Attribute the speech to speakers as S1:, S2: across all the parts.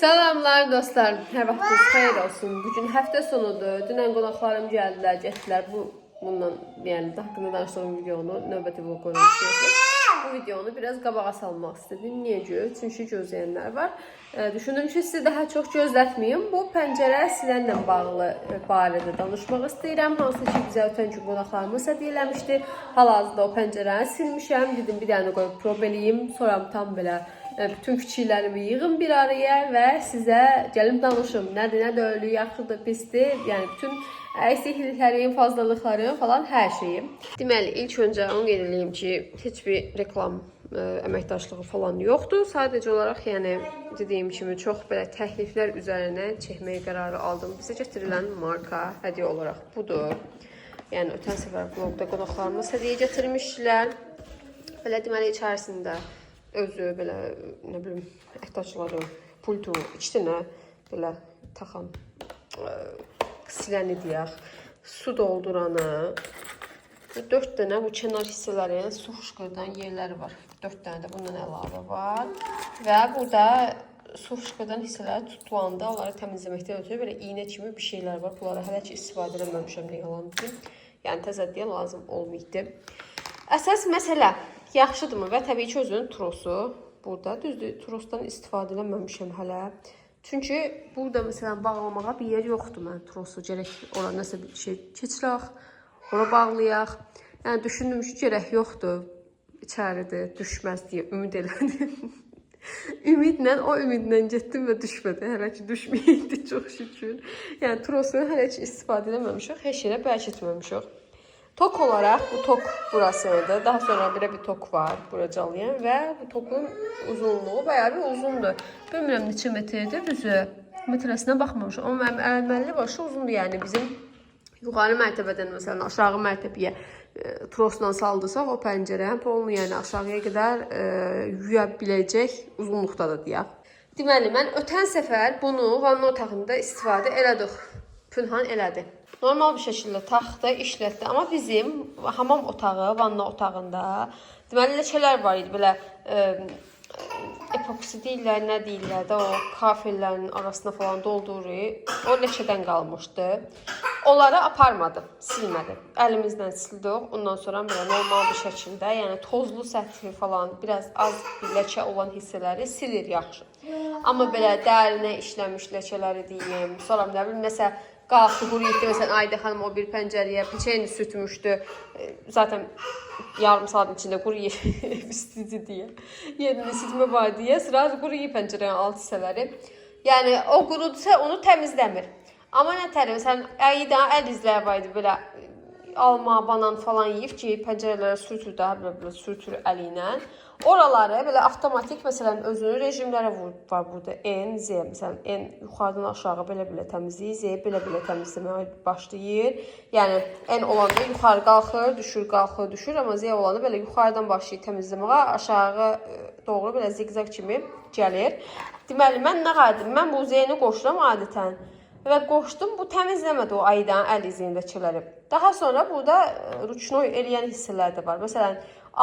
S1: Selamlar dostlar, hər vaxtınız xeyir olsun. Bugün həftə sonudur. Dünən qonaqlarım gəldilər, getdilər. Bundan yəni haqqında danışdığım videonu növbəti vloqda görəcəksiniz. Bu videonu biraz qabağa salmaq istedim. Niyə? Çünki gözləyənlər var. Düşündüm ki, sizi daha çox gözlətməyim. Bu pəncərə silənlə bağlı barədə danışmaq istəyirəm. Hansı ki, bizə ötən gün qonaqlarımız hədiyyə eləmişdi. Hal-hazırda o pəncərəni silmişəm. Dedim bir dənə qoyub prob eləyim. Sonra tam belə bütün küçüklərimi yığım bir araya və sizə gəlib danışım. Nədir, nə döyülü, yaxşıdır, pisdir. Yəni bütün eksikliklərim, fazlalıqlarım falan hər şeyim. Deməli, ilk öncə onu qeyd edeyim ki, heç bir reklam əməkdaşlığı falan yoxdur. Sadəcə olaraq, yəni dediyim kimi çox belə təkliflər üzərinə çəkməyə qərarı aldım. Bizə gətirilən marka hədiyyə olaraq budur. Yəni ötən səfər vlogda qonaqlarımız hədiyyə gətirmişdilər. Belə deməli içərisində özü belə nə bilim ehtiyacları, pultu, 2 dənə belə taxan siləni deyək, su dolduranı, 4 dənə bu kənar hissələri, su fışqırdan yerləri var. 4 dənə də bundan əlavə var və burada su fışqırdan hissələri tutulanda onları təmizləməkdən ötürü belə iynə kimi bir şeylər var. Bunları hələ ki istifadə etməmişəm, nə yalan deyim. Yəni təzədiyə lazım olmayıbdı. Əsas məsələ yaxşıdırmı və təbii ki özünün trosu burada. Düzdür, trosdan istifadə eləməmişəm hələ. Çünki burada məsələn bağlamağa bir yer yoxdur mən trosu. Gərək ora nəsə bir şey keçirək, ora bağlayaq. Yəni düşündüm ki, gərək yoxdur. İçəridir, düşməz deyə ümid elədim. Ümidlə getdim və düşmədi. Hələ ki düşməyəydi çox şükür. Yəni trosunu hələ ki istifadə eləməmişik, heç yerə bərk etməmişik. Tok olaraq bu tok burasıdır. Daha sonra bir tok var buracalayan və bu tokun uzunluğu bayağı bir uzundur. Bilmirəm neçə metrdir, düzü metrəsinə baxmamışam. Amma mənim əməlli başı uzundur. Yəni bizim yuxarı mərtəbədən məsələn aşağı mərtəbəyə trosla saldırsaq o pəncərə onu yəni aşağıya qədər yüyə biləcək uzunluqdadır deyək. Deməli mən ötən səfər bunu vanna otağında istifadə elədik. Pünhan elədi. Normal bir şəkildə taxdı, işlətdi. Amma bizim hamam otağı, vanna otağında deməli ləkələr var idi. Belə epoksi deyirlər, nə deyirlər də o kafellərin arasına falan doldurur. O ləkədən qalmışdı. Onları aparmadım, silmədim. Əlimizlə sildik. Ondan sonra belə normal bir şəkildə, yəni tozlu səthi falan, biraz az bir ləkə olan hissələri silir yaxşı. Amma belə dərinə işləmiş ləkələri deyim. Sonra nə bilim, nəsə qalxdı, quruyubdu. Məsələn, Ayda xanım o bir pəncərəyə peçeni sürtmüşdü. Zaten yarım saatin içində quruyub istidi deyə. Yerini silmə var deyə. Sıra quruyub pəncərənin alt hissələri. Yəni, o qurudursa onu təmizləmir. Amma nə təri, məsələn, Ayda əl izləri var idi belə alma, banan falan yiyib ki, pəncərələrə sürtür, daha belə sürtür əli ilə. Oraları belə avtomatik, məsələn, özünün rejimləri var burada. N, Z, məsələn, N yuxarıdan aşağı belə təmizləyir, Z belə təmizləməyə başlayır. Yəni, N olanda yuxarı qalxır, düşür, amma Z olanda belə yuxarıdan başlayır təmizləməyə, aşağı doğru belə zigzag kimi gəlir. Deməli, mən nə qadim? Mən bu Z-ni qoşuram adətən. Və qoşdum, bu təmizləmədi o Aydan əl izindəkiləri. Daha sonra burada ruchnoy eləyən hissələr də var. Məsələn,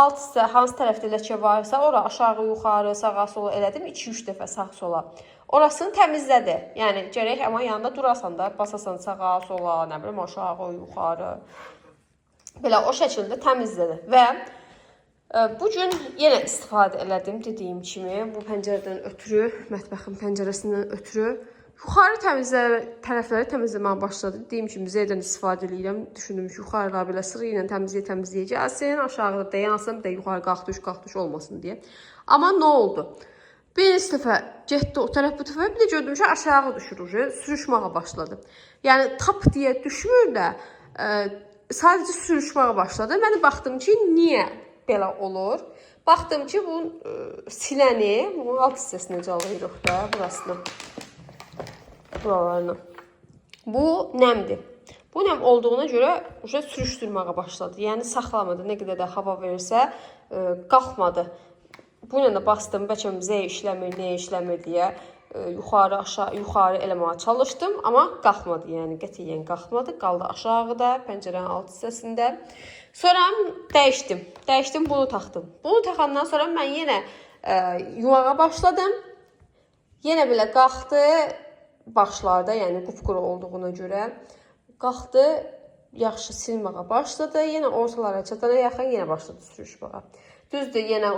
S1: alt hissə hansı tərəfdə ləkə varsa, ora aşağı, yuxarı, sağa, sola elədim, 2-3 dəfə sağ, sola. Orasını təmizlədi. Yəni, gərək amma yanında durasan da, basasan sağa, sola, nə bilim, aşağı, yuxarı. Belə o şəkildə təmizlədi. Və bugün yenə istifadə elədim, dediyim kimi, bu pəncərədən ötürü, mətbəxin pəncərəsindən ötürü. Yuxarı tərəfləri təmizləməyə başladı. Dediyim kimi, zeydən istifadə edirəm. Düşündüm ki, yuxarıda belə sıra ilə təmizləyə gəlsin. Aşağıda dayansın, bir də yuxarı qalx-düş olmasın deyə. Amma nə oldu? Birinci dəfə getdi o tərəf bu tərəfə, bir də gördüm ki, aşağı düşür, sürüşməyə başladı. Yəni, tap deyə düşmür də, sadəcə sürüşməyə başladı. Mən baxdım ki, niyə belə olur? Baxdım ki, bu siləni, bunun alt hissəsini calayırıq da, burasını. Buralarına. Bu nəmdir. Bu nəm olduğuna görə sürüşdürməyə başladı. Yəni saxlamadı. Nə qədər də hava verirsə qalxmadı. Bu ilə də bastım. Bəlkə Z işləmir, nə işləmir deyə yuxarı eləməyə çalışdım. Amma qalxmadı. Yəni qətiyyən qalxmadı. Qaldı aşağıda, pəncərənin alt hissəsində. Sonra dəyişdim, bunu taxdım. Bunu taxandan sonra mən yenə yumağa başladım. Yenə belə qalxdı başlarda, yəni qupquru olduğuna görə qalxdı, yaxşı silməyə başladı. Yenə ortalara çatana yaxın yenə başladı sürüşməyə. Düzdür, yenə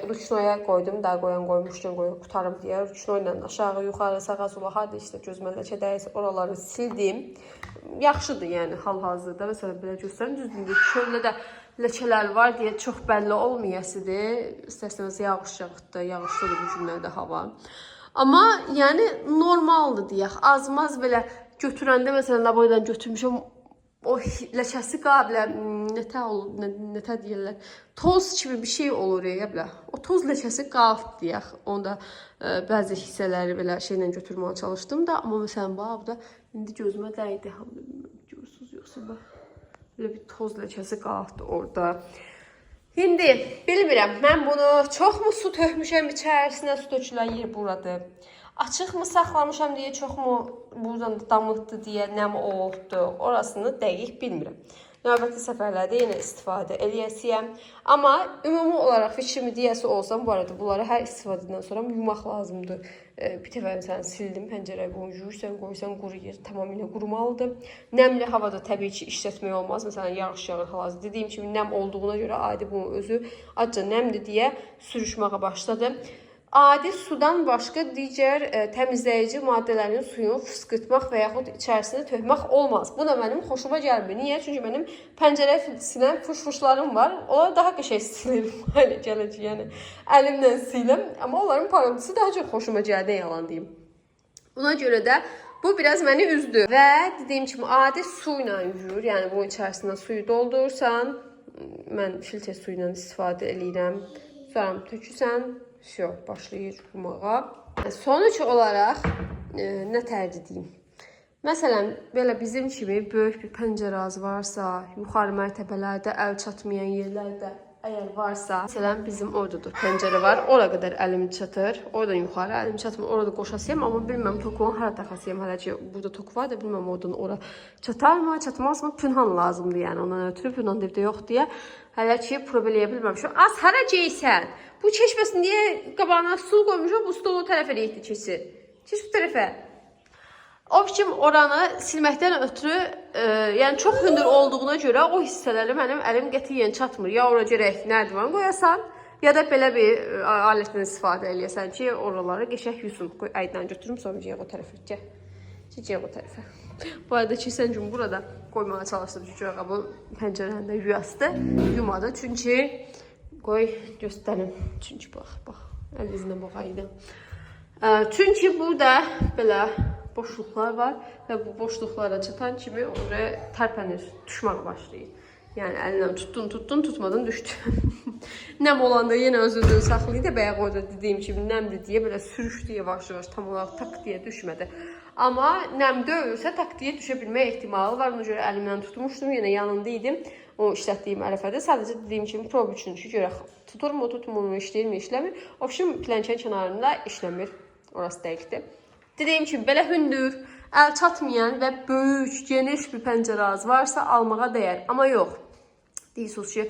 S1: rüçnoya qoydum, daha qoymuşdum, qutarım deyə. Rüçno ilə aşağı, yuxarı, sağa, sola, harda işte gözümə ləkə dəysə oraları sildim. Yaxşıdır, yəni hal-hazırda. Məsələn, belə göstərim, düzdür, çöldə də ləkələr var deyə çox bəlli olmayasıdır. İstərsəniz yağış yağıtdı, yağışlıdır bu günlərdə hava. Amma yəni normaldır deyək. Az-maz belə götürəndə, məsələn, laboradan götürmüşəm, o ləkəsi qabilə nətə deyirlər, toz kimi bir şey olur ya belə. O toz ləkəsi qalıb deyək. Onda bəzi hissələri belə şeylə götürməyə çalışdım da, amma məsələn bax da indi gözümə dəydi. Görürsüz yoxsa bax. Belə bir toz ləkəsi qaldı orada. İndi bilmirəm, mən bunu çoxmu su tökmüşəm içərisinə, su tökülən yer buradır. Açıq mı saxlamışam deyə, çoxmu buradan damıtdı deyə, nəm oldu, orasını dəqiq bilmirəm. Növbəti səfərlərdə yenə istifadə eləyəsiyəm. Amma ümumi olaraq fikrimi deyəsi olsam, bu arada bunları hər istifadədən sonra yumaq lazımdır. Bir dəfə məsələn sildim, pəncərəyə yuyursan, qoysan quruyur, tamamilə qurumalıdır. Nəmli havada təbii ki işlətmək olmaz. Məsələn, yağış yağır hal-hazırda. Dediyim kimi nəm olduğuna görə adi bunun özü acca nəmdir deyə sürüşməyə başladı. Adi sudan başqa digər təmizləyici maddələrin suyunu fıskırtmaq və yaxud içərisinə tökmək olmaz. Bu da mənim xoşuma gəlmir. Niyə? Çünki mənim pəncərəyə silən fışfışlarım var. Onlar daha qəşəng silir. Hələ gələcək, yəni əlimlə siləm. Amma onların parıltısı daha çox xoşuma gəldi, yalan deyim. Buna görə də bu biraz məni üzdü. Və dediyim kimi adi su ilə yuyur. Yəni bunun içərisinə suyu doldurursan, mən filtr suyu ilə istifadə edirəm. Sonra tökürsən, başlayır yumağa. Sonuç olaraq nə tərcih edeyim? Məsələn, belə bizim kimi böyük bir pəncərəz varsa, yuxarı mərtəbələrdə əl çatmayan yerlərdə əgər varsa, məsələn, bizim oradadır pəncərə var, ora qədər əlim çatır, oradan yuxarı əlim çatmır, orada qoşasıyam, amma bilməm tokuğun hara taxasıyam, hələ ki burada toku var da, bilməm oradan ora çatarmı, çatmazmı, pünhan lazımdır, yəni ondan ötürü pünhan evdə yox deyə, hələ ki probeleyə bilməmişəm. Az hara geysən? Bu çeşməsin deyə qabağına stul qoymuşam, bu stul o tərəfə deyildi keçir. Keç bu tərəfə. O biçim oranı silməkdən ötürü, yəni çox hündür olduğuna görə o hissələri mənim əlim qətiyyən çatmır. Ya ora gərək nərdivan qoyasan, ya da belə bir alətdən istifadə eləyəsən ki, oraları qəşəng yusun. Qoy aydan götürüm, sonra geyək o tərəfə. Geyək o tərəfə. Bu arada keçən gün burada qoymağa çalışdım. Çünki bu pəncərəndə yuyasdı, yumadı. Çünki qoy göstərim. Çünki bax, əlinizlə baxaydı. Çünki burada belə boşluqlar var və bu boşluqlara çatan kimi oraya tərpənir, düşmək başlayır. Yəni əlinlə tutdun, tutmadın, düşdü. Nəm olanda yenə özünü saxlaydı. Bayaq orada dediyim kimi nəmdir deyə belə sürüşdü yavaş-yavaş, tam olaraq tak deyə düşmədi. Amma nəm döyülsə tak deyə düşə bilmək ehtimalı var. Ona görə əlimlə tutmuşdum, yenə yanında idim. O işlətdiyim ərəfədə sadəcə dediyim kimi prob üçün görək tuturmu, tutmurmu, işləyirmi, işləmir. O biçim plənkən kənarında işləmir. Orası dəqiqdir. Dediyim kimi belə hündür, əl çatmayan və böyük, geniş bir pəncərəz varsa almağa dəyər. Amma yox. Deyirsiniz ki,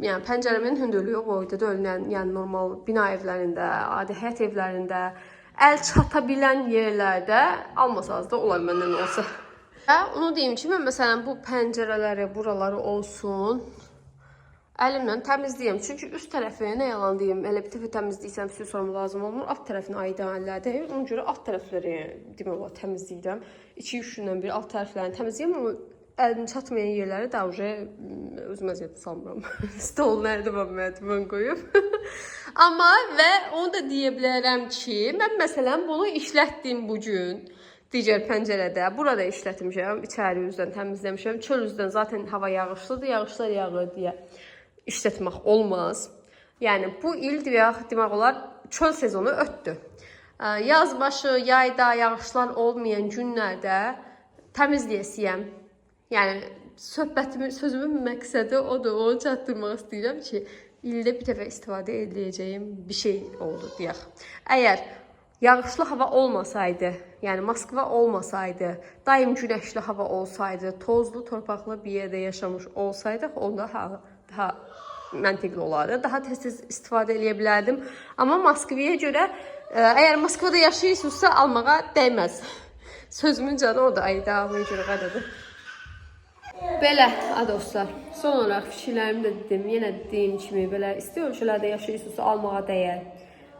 S1: yəni pəncərəmin hündürlüyü o boyda da ölünən, yəni normal bina evlərində, adi həyət evlərində, əl çata bilən yerlərdə almasanız da olar məndən olsa. Onu deyim ki, mən məsələn bu pəncərələri, buraları olsun, əlimlə təmizləyəm. Çünki üst tərəfi, nə yalan deyim, elə bir dəfə təmizləyirsəm, suyu sorma lazım olmur. Alt tərəfini aydan əllərdəyim. Ona görə alt tərəfləri demək olar təmizləyirəm. 2-3 gündən bir alt tərəflərini təmizləyəm, amma əlim çatmayan yerləri daha özüm əziyyətə salmıram. Stol nərdivan qoyub. Amma və onu da deyə bilərəm ki, mən məsələn bunu işlətdim bugün. Digər pəncərədə, burada işlətmişəm, içəri üzdən təmizləmişəm. Çöl üzdən zaten hava yağışlıdır, yağışlar yağır deyə işlətmək olmaz. Yəni bu il demək olar çöl sezonu ötdü. Yaz başı, yayda yağışlar olmayan günlərdə təmizləyəsiyəm. Yəni sözümün məqsədi odur, onu çatdırmaq istəyirəm ki, ildə bir dəfə istifadə edəcəyim bir şey oldu deyək. Əgər yağışlı hava olmasaydı, yəni Moskva olmasaydı, daim günəşli hava olsaydı, tozlu, torpaqlı bir yerdə yaşamış olsaydıq, onda daha məntiqli olardı. Daha tez-tez istifadə edə bilərdim. Amma Moskvaya görə Əgər Moskvada yaşayırsınızsa almağa dəyməz. Sözümün canı o da ayda almaya görə qədədir. Belə, dostlar, son olaraq fikirlərimi də dedim. Yenə dediyim kimi, belə isti ölkələrdə yaşayırsınızsa almağa dəyər.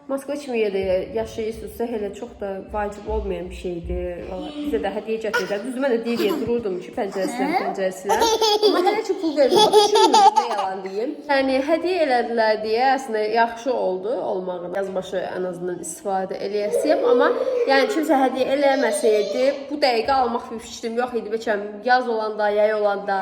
S1: Moskva kimi yerdə yaşayırsınızsa elə çox da vacib olmayan bir şeydir. Bizə də hədiyyə gətirirlər. Düzdür, mən də deyə dururdum ki, pəncərəsilə. Amma hələ ki pul vermir. Düşünmürdüm, nə yalan deyim. Yəni, hədiyyə elədilər deyə əslində yaxşı oldu olmağını. Yazbaşı ən azından istifadə eləyəsiyəm. Amma yəni kimsə hədiyyə eləməsəydi, bu dəqiqə almaq bir fikrim yox idi. Bəlkə yaz olanda, yay olanda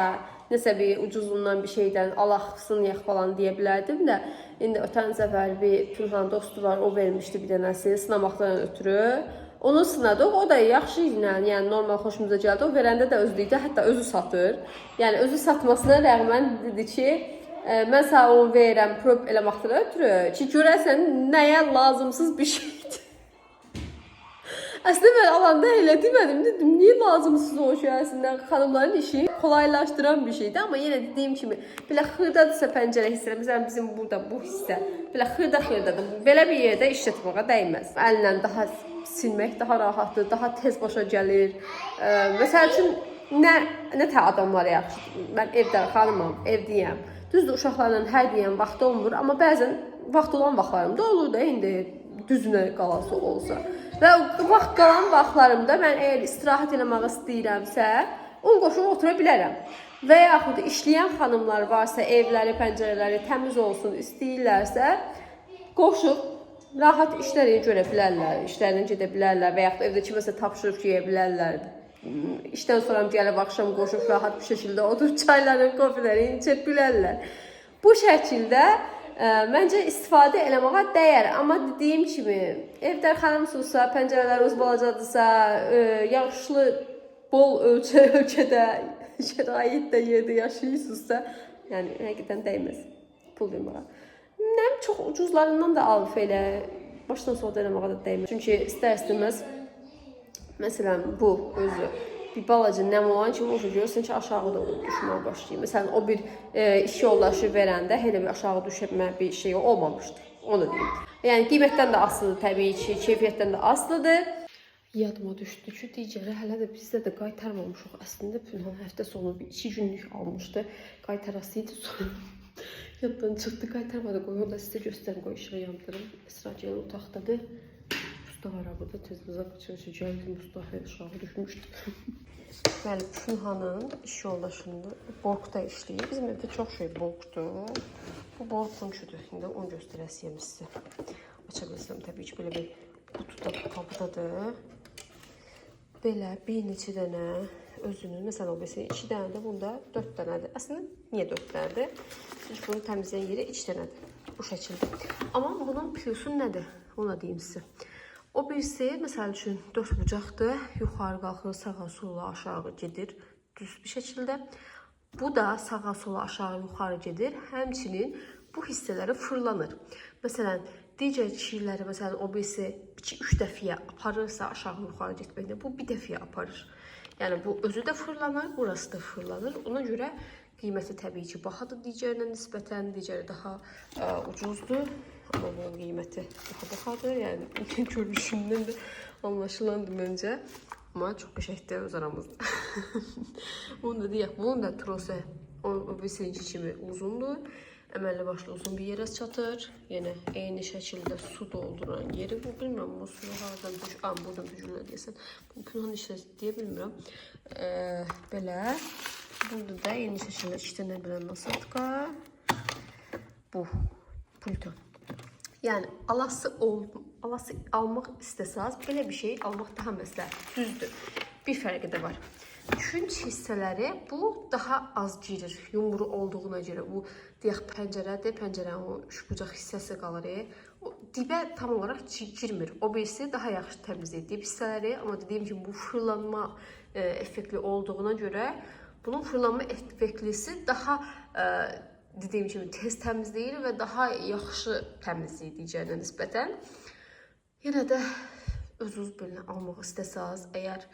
S1: nəsə bir ucuzundan bir şeydən alaxsın yax falan deyə bilərdim də. İndi ötən səfər bir Pünhan dostu var, o vermişdi bir dənəsi sınamaqdan ötürü. Onu sınadıq, o da yaxşı ilə, yəni normal xoşumuza gəldi. O verəndə də özü idi, hətta özü satır. Yəni özü satmasına rəğmən dedi ki, mən sənə onu verirəm prop eləməkdən ötürü ki, görəsən nəyə lazımsız bir şeydir. Əslində mən alanda elə demədim, dedim, niyə lazımsız o şey əslində xanımların işi kolaylaşdıran bir şeydir. Amma yenə dediyim kimi, belə xırdadırsa pəncərə hissələr, məsələn bizim burada bu hissə, belə xırdadır, belə bir yerdə işlətməyə dəyməz. Əllə daha silmək daha rahatdır, daha tez başa gəlir. Məsəl üçün, nə tə adamlar yaxşıdır, mən evdə xanımam, evdəyəm. Düzdür, uşaqlarla hər deyən vaxt olmur, amma bəzən vaxt olan vaxtlarımda olur da, indi düzünə qalası olsa. Və vaxt qalan vaxtlarımda mən əgər istirahət eləmək istəyirəmsə, onu qoşub otura bilərəm. Və yaxud işləyən xanımlar varsa, evləri, pəncərələri təmiz olsun istəyirlərsə, qoşub rahat işləri görə bilərlər, işlərinə gedə bilərlər və yaxud evdə kiməsə tapşırıb yeyə bilərlər. İşdən sonra gəlib axşam qoşub rahat bir şəkildə oturub çayları, kofiləri içə bilərlər. Bu şəkildə məncə istifadə eləməyə dəyər. Amma dediyim kimi, evdə xanımsınızsa, pəncərələriniz balacadırsa, yaxşı, bol ölkədə, şəraitdə yerdə yaşayırsınızsa, yəni həqiqətən dəyməz pul verməyə. Nəm çox ucuzlarından da alıb elə, başdan sona eləməyə də dəyməz. Çünki istər-istəməz, məsələn, bu özü bir balaca nəm olan kimi o görürsən ki, aşağı da düşməyə başlayır. Məsələn, o bir iş yoldaşı verəndə elə bir aşağı düşmə bir şey olmamışdı. Onu deyim. Yəni qiymətdən də asılıdır təbii ki, keyfiyyətdən də asılıdır. Yadıma düşdü ki, digəri hələ də bizdə də qaytarmamışıq. Əslində Pünhan həftə sonu bir 2 günlük almışdı. Qaytarasıydı sonra. Yaddan çıxdı, qaytarmadı. Qoy, onu da sizə göstərim, qoy işığı yandırım. Esra gəlin otaqdadır. Mustafa arabada tez-tezə qaçırışı gəldim, Mustafa aşağı düşmüşdü. Bəli, Pünhanın iş yoldaşında borqda işləyir. Bizim evdə çox şey borqdur. Bu borq qonşudur. İndi onu göstərəsiyəm sizə. Aça bilsəm, təbii ki, belə bir qutuda qabdadır. Belə bir neçə dənə özünün, məsələn, o besin 2 dənədir, bunda 4 dənədir. Əslində, niyə 4 dənədir? Çünki bunu təmizləyən yeri 2 dənədir. Bu şəkildə. Amma bunun plusu nədir? Ona deyim sizə. O birisi, məsəl üçün, 4 bucaqdır, yuxarı qalxır, sağa sola aşağı gedir, düz bir şəkildə. Bu da sağa sola aşağı yuxarı gedir, həmçinin bu hissələri fırlanır. Məsələn, digər kişiləri, məsələn, o birisi 2-3 dəfəyə aparırsa aşağı yuxarı getməklə, bu bir dəfəyə aparır. Yəni, bu özü də fırlanır, burası da fırlanır. Ona görə qiyməti təbii ki, bahadır digərinə nisbətən, digəri daha ucuzdur. Amma bunun qiyməti daha bahadır, yəni görünüşündən də anlaşılandı məncə. Amma çox qəşəngdir öz aramızda. Bunu da deyək, bunun da trosu o birisininki kimi uzundur. Əməlli başlı uzun bir yerə çatır. Yəni, eyni şəkildə su dolduran yeri bu. Bilmirəm, bu suyu haradan düşür. Buradan düşürlər deyəsən. Bu Pünhan işlə deyə bilmirəm. Belə. Burada da eyni şəkildə 2 dənə bilən nasatka. Bu. Pulton. Yəni, alası almaq istəsəz, belə bir şey almaq daha məsləhət. Düzdür. Bir fərqi də var. Künc hissələri bu daha az girir. Yumru olduğuna görə. Bu, deyək, pəncərədir. Pəncərənin o 3 bucaq hissəsi qalır. O dibə tam olaraq girmir. O birisi daha yaxşı təmizləyir dib hissələri. Amma dediyim kimi, bu fırlanma effektli olduğuna görə bunun fırlanma effektlisi daha dediyim kimi tez təmizləyir və daha yaxşı təmizləyir digərinə nisbətən. Yenə də özünüz belə almaq istəsəz, əgər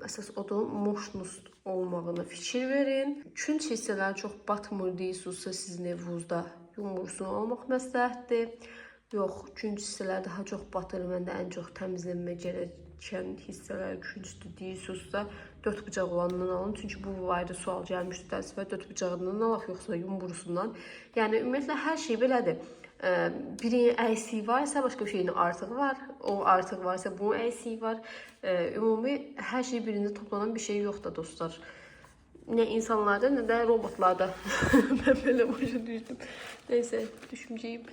S1: əsas odur, moşnust olmağına fikir verin. Künc hissələri çox batmır deyilsinizsə, sizin evinizdə yumursun almaq məsləhətdir. Yox, üçüncü hissələr daha çox batır. Məndə ən çox təmizlənmə gerəkən hissələr üçüncüsü deyilsinizsə, 4 bıçaq olanından alın. Çünki bu ayrı sual gəlmişdi. Təəssüfə 4 bıçağından alaq, yoxsa yumrusundan. Yəni ümumiyyətlə hər şey belədir. Birinin əksiyi varsa, başqa bir şeyin artığı var. O artıq varsa, bunun əksiyi var. Ümumi hər şey birində toplanan bir şey yoxdur dostlar. Nə insanlarda, nə də robotlarda. Mən belə başa düşdüm. Neysə, düşüncəyim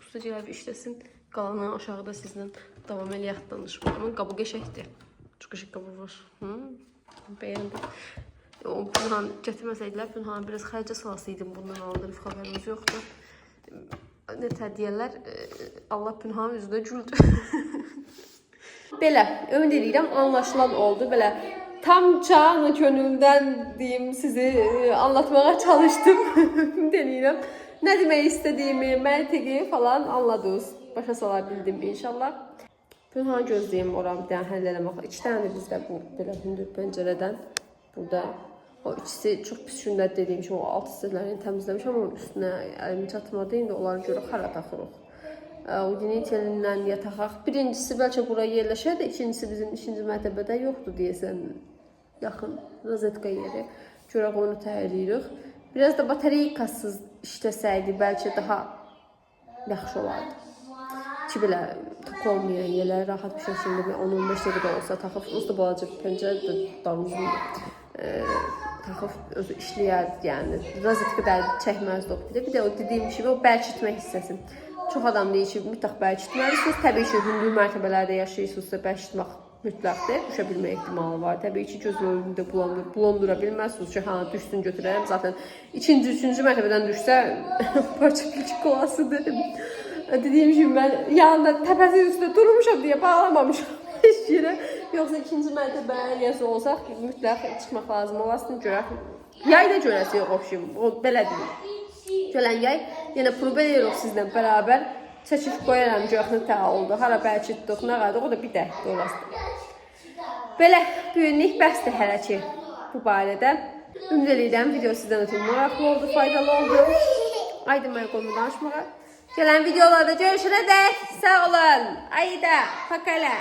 S1: ustacılar işləsin. Qalanı aşağıda sizlə davam eləyək danışmaq. Amma qabı qəşəkdir. Çox qəşək qabı var. Bəyəndim. O Pünhan gətirməsəydilər, Pünhanı biraz xərcə salasıydım bundan alınır. Xəbərimiz yoxdur. Nə tədiyələr, Allah Pünhanın üzünə güldü. Belə, ümid edirəm anlaşılan oldu. Belə tam canı gönüldən deyim sizi anlatmağa çalışdım. Ümid edirəm. Nə demək istədiyimi, məntiqi falan anladınız. Başa sala bildim inşallah. Pünhanı gözləyim oram bir dənə həll eləmək. 2 dənə bizdə bu belə hündür pəncərədən. Burada o ikisi çox pis gündə dediyim kimi o alt hissələrini təmizləmişəm, amma üstünə əlimi çatmadı. İndi onları görək hara taxırıq. O yeni telindən yataqaq. Birincisi bəlkə buraya yerləşər də, ikincisi bizim ikinci mərtəbədə yoxdur deyəsən. Yaxın rozetka yeri. Görək onu təhərləyirik. Biraz da batareykasız işləsəydi bəlkə daha yaxşı olardı. Ki belə tok olmayan yerlər rahat bir şəkildə 10-15 dəqiqə olsa taxıb, usta balaca pəncərə də uzun taxıb özü işləyərdi, yəni rozetka da çəkməzdi o bir də o dediyim kimi o bərkitmə hissəsi. Çox adam deyir ki, mütləq bərkitməlisiniz. Təbii ki, hündür mərtəbələrdə yaşayırsınızsa bərkitmək mütləqdir. Düşə bilmə ehtimalı var. Təbii ki, göz önündə bulandura bilməzsiniz ki, düşsün götürərəm. Zaten ikinci, üçüncü mərtəbədən düşsə parça pilçik olasıdır. Dediyim kimi mən yanında təpəsinin üstündə durmuşam deyə bağlamamışam heç yerə. Yoxsa ikinci mərtəbəyə eləyəsi olsaq mütləq çıxmaq lazım olasın. Görək. Yay da görəsi yox, obşim. O belə deyil. Gələn yay yenə prova edirik sizlə bərabər. Çəkib qoyaram, görək nə tə oldu. Hara bəlkitdik, nə qaydıq, o da bir dəqiqdə olasın. Belə, büyünlük bəsdir hələ ki bu barədə. Ümid edirəm video sizdən ötürü maraqlı oldu, faydalı oldu. Aydın mən qonumu danışmağa. Gələn videolarda görüşənə dək. Sağ olun. Ayda. Pakala.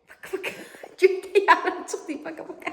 S1: Paka paka. Gündə yarım çıxdı. Paka paka.